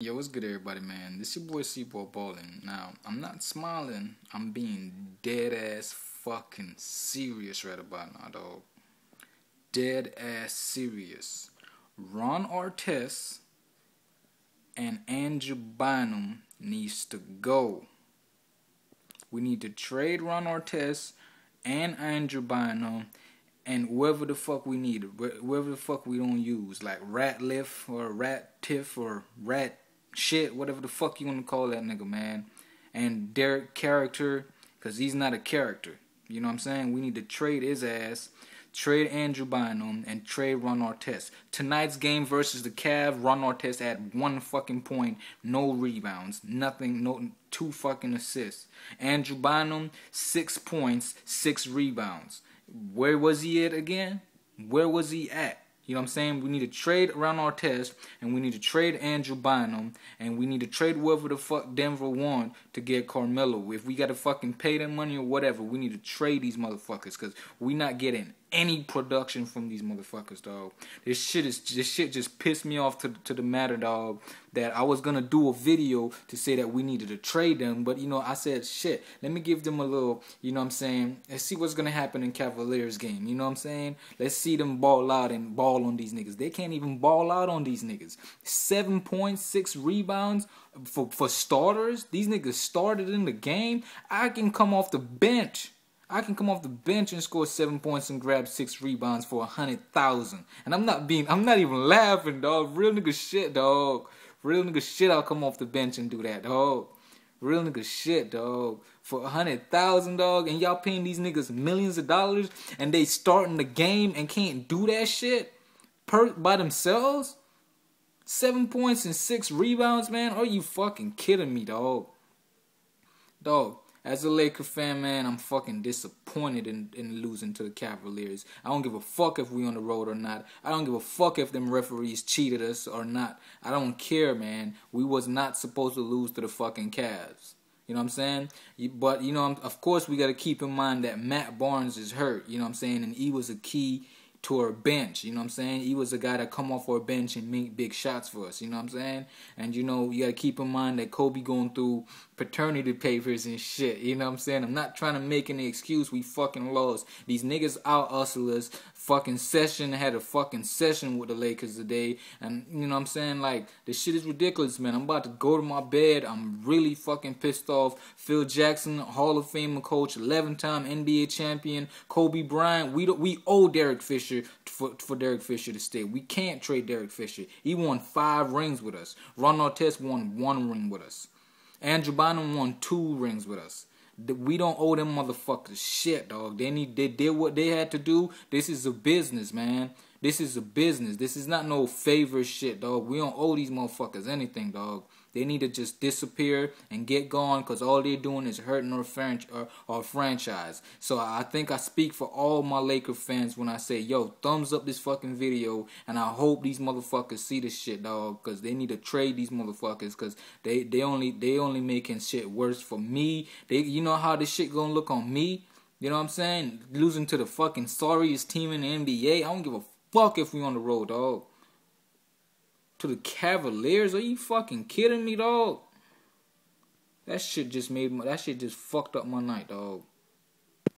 Yo, what's good, everybody, man? This your boy C-Boy Ballin'. Now, I'm not smiling. I'm being dead ass fucking serious right about now, dog. Dead ass serious. Ron Artest and Andrew Bynum needs to go. We need to trade Ron Artest and Andrew Bynum and whoever the fuck we need, whoever the fuck we don't use, like Ratliff or Rat Tiff or Rat Shit, whatever the fuck you want to call that nigga, man. And Derek Character, because he's not a character. You know what I'm saying? We need to trade his ass, trade Andrew Bynum, and trade Ron Artest. Tonight's game versus the Cavs, Ron Artest had 1 fucking point, no rebounds, nothing, no 2 fucking assists. Andrew Bynum, 6 points, 6 rebounds. Where was he at again? Where was he at? You know what I'm saying? We need to trade Ron Artest, and we need to trade Andrew Bynum, and we need to trade whoever the fuck Denver want to get Carmelo. If we got to fucking pay them money or whatever, we need to trade these motherfuckers because we not getting any production from these motherfuckers, dog. This shit just pissed me off to the matter, dog, that I was gonna do a video to say that we needed to trade them, but you know, I said shit, let me give them a little, you know what I'm saying, let's see what's gonna happen in Cavaliers game, you know what I'm saying? Let's see them ball out and ball on these niggas. They can't even ball out on these niggas. 7 points, 6 rebounds for starters. These niggas started in the game. I can come off the bench. And score 7 points and grab 6 rebounds for 100,000. And I'm not even laughing, dog. Real nigga shit, dog. Real nigga shit, I'll come off the bench and do that, dog. Real nigga shit, dog. For 100,000, dog. And y'all paying these niggas millions of dollars and they starting the game and can't do that shit by themselves? 7 points and 6 rebounds, man. Are you fucking kidding me, dog? Dog. As a Laker fan, man, I'm fucking disappointed in losing to the Cavaliers. I don't give a fuck if we on the road or not. I don't give a fuck if them referees cheated us or not. I don't care, man. We was not supposed to lose to the fucking Cavs. You know what I'm saying? But, you know, of course we got to keep in mind that Matt Barnes is hurt. You know what I'm saying? And he was a key to our bench, you know what I'm saying? He was a guy that come off our bench and make big shots for us, you know what I'm saying? And you know, you gotta keep in mind that Kobe going through paternity papers and shit, you know what I'm saying? I'm not trying to make any excuse, we fucking lost. These niggas out hustle us. Fucking Session had a fucking session with the Lakers today, and you know what I'm saying? Like, this shit is ridiculous, man. I'm about to go to my bed. I'm really fucking pissed off. Phil Jackson, Hall of Famer coach, 11-time NBA champion, Kobe Bryant. We owe Derek Fisher for Derek Fisher to stay. We can't trade Derek Fisher. He won 5 rings with us. Ron Artest won 1 ring with us. Andrew Bynum won 2 rings with us. We don't owe them motherfuckers shit, dog. They did what they had to do. This is a business, man. This is a business. This is not no favor shit, dog. We don't owe these motherfuckers anything, dog. They need to just disappear and get gone because all they're doing is hurting our franchise. So I think I speak for all my Laker fans when I say, yo, thumbs up this fucking video, and I hope these motherfuckers see this shit, dog, because they need to trade these motherfuckers because they only making shit worse for me. You know how this shit gonna look on me? You know what I'm saying? Losing to the fucking sorriest team in the NBA. I don't give a fuck if we on the road, dog. To the Cavaliers? Are you fucking kidding me, dog? That shit just fucked up my night, dog.